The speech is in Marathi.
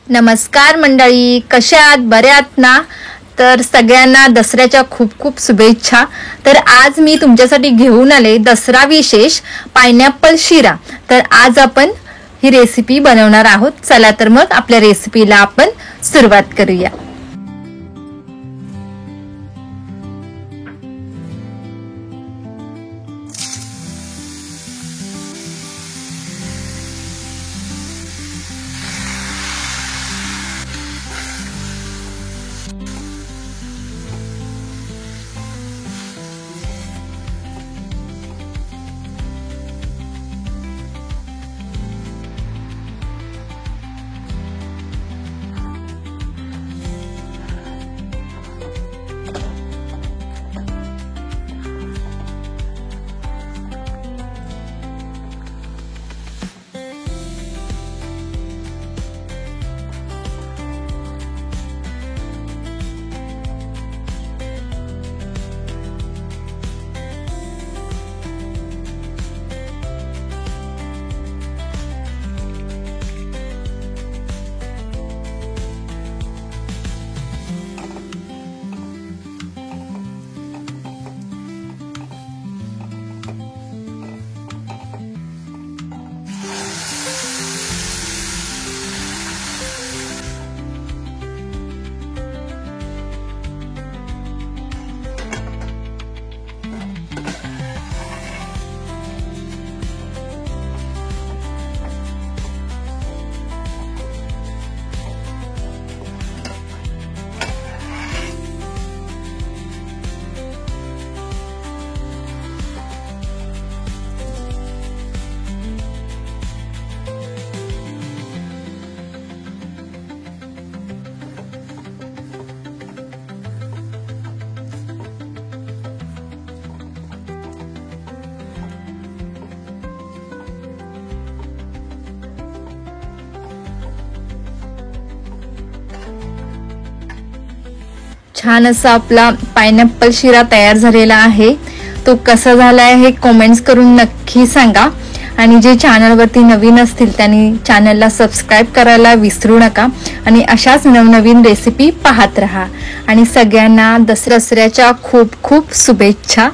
नमस्कार मंडळी, कशा आहात? बरे आहात ना? तर सगळ्यांना दसऱ्याच्या खूप खूप शुभेच्छा। तर आज मी तुमच्यासाठी घेऊन आले दसरा विशेष पायनॅपल शिरा। तर आज आपण ही रेसिपी बनवणार आहोत। चला तर मग आपल्या रेसिपीला आपण सुरुवात करूया। छान असा आपला पायनॅपल शिरा तयार झालेला आहे। तो कसा झाला आहे हे कमेंट्स करून नक्की सांगा। आणि जे चॅनलवरती नवीन असतील त्यांनी चॅनलला सबस्क्राइब करायला विसरू नका। आणि अशाच नवनवीन रेसिपी पाहत रहा। आणि सगळ्यांना दसऱ्याच्या खूप खूप शुभेच्छा।